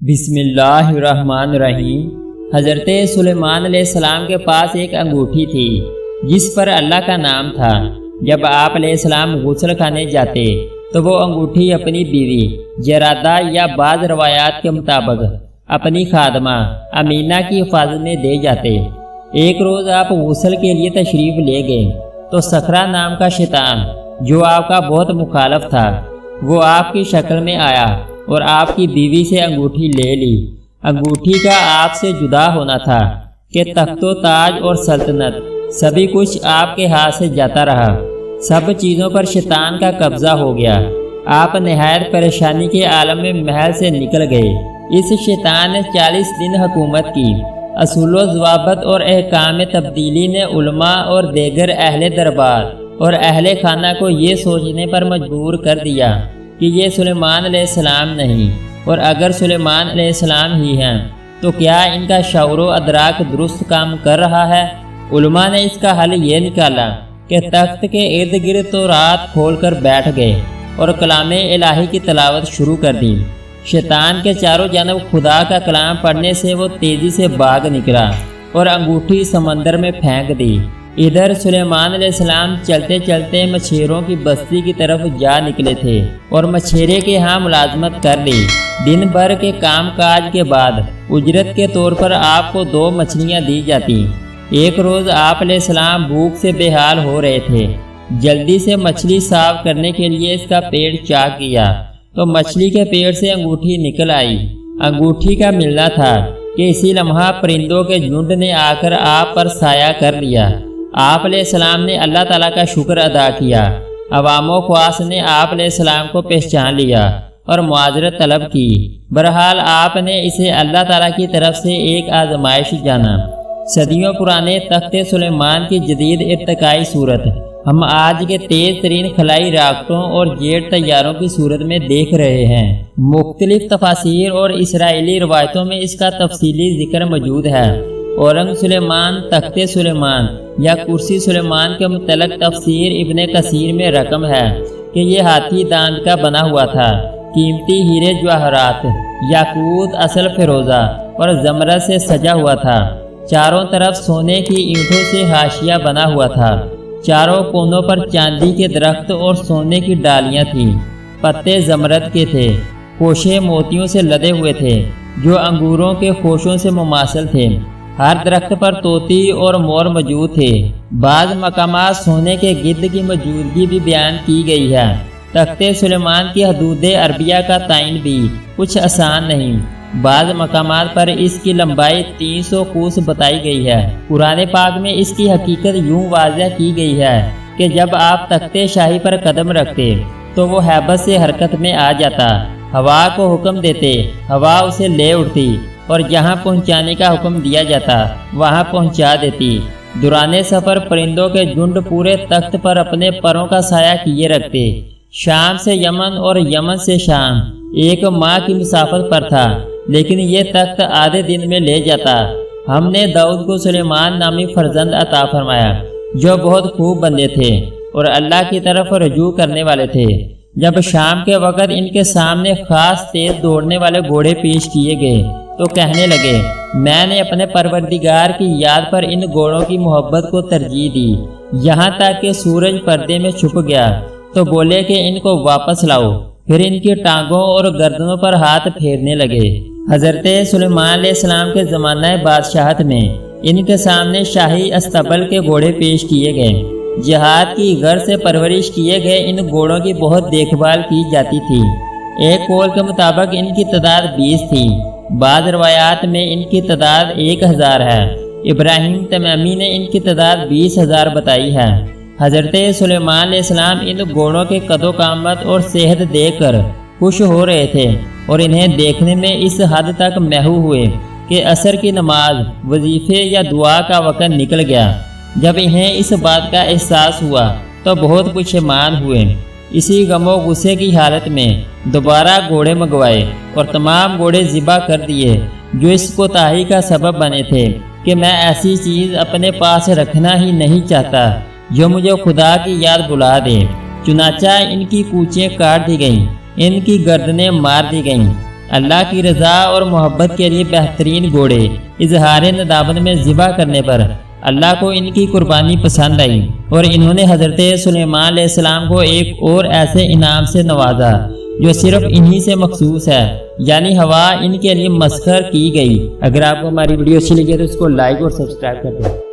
بسم اللہ الرحمن الرحیم۔ حضرت سلیمان علیہ السلام کے پاس ایک انگوٹھی تھی جس پر اللہ کا نام تھا۔ جب آپ علیہ السلام غسل خانے جاتے تو وہ انگوٹھی اپنی بیوی جرادہ یا بعض روایات کے مطابق اپنی خادمہ امینہ کی حفاظت میں دے جاتے۔ ایک روز آپ غسل کے لیے تشریف لے گئے تو صخرہ نام کا شیطان جو آپ کا بہت مخالف تھا وہ آپ کی شکل میں آیا اور آپ کی بیوی سے انگوٹھی لے لی۔ انگوٹھی کا آپ سے جدا ہونا تھا کہ تخت و تاج اور سلطنت سبھی کچھ آپ کے ہاتھ سے جاتا رہا۔ سب چیزوں پر شیطان کا قبضہ ہو گیا۔ آپ نہایت پریشانی کے عالم میں محل سے نکل گئے۔ اس شیطان نے 40 دن حکومت کی۔ اصول و ضوابط اور احکام تبدیلی نے علماء اور دیگر اہل دربار اور اہل خانہ کو یہ سوچنے پر مجبور کر دیا کہ یہ سلیمان علیہ السلام نہیں، اور اگر سلیمان علیہ السلام ہی ہیں تو کیا ان کا شعور و ادراک درست کام کر رہا ہے؟ علماء نے اس کا حل یہ نکالا کہ تخت کے ارد گرد تو رات کھول کر بیٹھ گئے اور کلام الہی کی تلاوت شروع کر دی۔ شیطان کے چاروں جانب خدا کا کلام پڑھنے سے وہ تیزی سے بھاگ نکلا اور انگوٹھی سمندر میں پھینک دی۔ ادھر سلیمان علیہ السلام چلتے چلتے مچھیروں کی بستی کی طرف جا نکلے تھے اور مچھیرے کے ہاں ملازمت کر لی۔ دن بھر کے کام کاج کے بعد اجرت کے طور پر آپ کو 2 مچھلیاں دی جاتی۔ ایک روز آپ علیہ السلام بھوک سے بے حال ہو رہے تھے۔ جلدی سے مچھلی صاف کرنے کے لیے اس کا پیٹ چاک کیا تو مچھلی کے پیٹ سے انگوٹھی نکل آئی۔ انگوٹھی کا ملنا تھا کہ اسی لمحہ پرندوں کے جھنڈ نے آ کر آپ پر سایہ کر لیا۔ آپ علیہ السلام نے اللہ تعالیٰ کا شکر ادا کیا۔ عوام و خواص نے آپ علیہ السلام کو پہچان لیا اور معذرت طلب کی۔ بہرحال آپ نے اسے اللہ تعالیٰ کی طرف سے ایک آزمائش جانا۔ صدیوں پرانے تخت سلیمان کی جدید ارتقائی صورت ہم آج کے تیز ترین خلائی راکٹوں اور جیٹ طیاروں کی صورت میں دیکھ رہے ہیں۔ مختلف تفاسیر اور اسرائیلی روایتوں میں اس کا تفصیلی ذکر موجود ہے۔ اورنگ سلیمان، تخت سلیمان یا کرسی سلیمان کے متعلق تفسیر ابن کثیر میں رقم ہے کہ یہ ہاتھی دانت کا بنا ہوا تھا۔ قیمتی ہیرے جواہرات، یاقوت، اصل فیروزہ اور زمرد سے سجا ہوا تھا۔ چاروں طرف سونے کی اینٹوں سے حاشیہ بنا ہوا تھا۔ چاروں کونوں پر چاندی کے درخت اور سونے کی ڈالیاں تھیں۔ پتے زمرد کے تھے۔ خوشے موتیوں سے لدے ہوئے تھے جو انگوروں کے خوشوں سے مماثل تھے۔ ہر درخت پر طوطی اور مور موجود تھے۔ بعض مقامات سونے کے گدھ کی موجودگی بھی بیان کی گئی ہے۔ تخت سلیمان کی حدود عربیہ کا تعین بھی کچھ آسان نہیں۔ بعض مقامات پر اس کی لمبائی 300 کوس بتائی گئی ہے۔ قرآن پاک میں اس کی حقیقت یوں واضح کی گئی ہے کہ جب آپ تخت شاہی پر قدم رکھتے تو وہ ہیبت سے حرکت میں آ جاتا۔ ہوا کو حکم دیتے، ہوا اسے لے اٹھتی اور جہاں پہنچانے کا حکم دیا جاتا وہاں پہنچا دیتی۔ دوران سفر پرندوں کے جھنڈ پورے تخت پر اپنے پروں کا سایہ کیے رکھتے۔ شام سے یمن اور یمن سے شام 1 ماہ کی مسافت پر تھا، لیکن یہ تخت آدھے دن میں لے جاتا۔ ہم نے داؤد کو سلیمان نامی فرزند عطا فرمایا جو بہت خوب بندے تھے اور اللہ کی طرف رجوع کرنے والے تھے۔ جب شام کے وقت ان کے سامنے خاص تیز دوڑنے والے گھوڑے پیش کیے گئے تو کہنے لگے، میں نے اپنے پروردگار کی یاد پر ان گھوڑوں کی محبت کو ترجیح دی۔ یہاں تک کہ سورج پردے میں چھپ گیا تو بولے کہ ان کو واپس لاؤ۔ پھر ان کی ٹانگوں اور گردنوں پر ہاتھ پھیرنے لگے۔ حضرت سلیمان علیہ السلام کے زمانہ بادشاہت میں ان کے سامنے شاہی استبل کے گھوڑے پیش کیے گئے۔ جہاد کی غرض سے پرورش کیے گئے ان گھوڑوں کی بہت دیکھ بھال کی جاتی تھی۔ ایک قول کے مطابق ان کی تعداد 20 تھی۔ بعض روایات میں ان کی تعداد 1000 ہے۔ ابراہیم تمیمی نے ان کی تعداد 20,000 بتائی ہے۔ حضرت سلیمان علیہ السلام ان گھوڑوں کے قد و قامت اور صحت دیکھ کر خوش ہو رہے تھے اور انہیں دیکھنے میں اس حد تک محو ہوئے کہ عصر کی نماز، وظیفے یا دعا کا وقت نکل گیا۔ جب انہیں اس بات کا احساس ہوا تو بہت پشیمان ہوئے۔ اسی غم و غصے کی حالت میں دوبارہ گھوڑے منگوائے اور تمام گھوڑے ذبح کر دیے جو اس کوتاہی کا سبب بنے تھے کہ میں ایسی چیز اپنے پاس رکھنا ہی نہیں چاہتا جو مجھے خدا کی یاد بلا دے۔ چنانچہ ان کی کوچیں کاٹ دی گئیں، ان کی گردنیں مار دی گئیں۔ اللہ کی رضا اور محبت کے لیے بہترین گھوڑے اظہار ندامت میں ذبح کرنے پر اللہ کو ان کی قربانی پسند آئی اور انہوں نے حضرت سلیمان علیہ السلام کو ایک اور ایسے انعام سے نوازا جو صرف انہی سے مخصوص ہے، یعنی ہوا ان کے لیے مسخر کی گئی۔ اگر آپ کو ہماری ویڈیو اچھی لگی تو اس کو لائک اور سبسکرائب کر دیں۔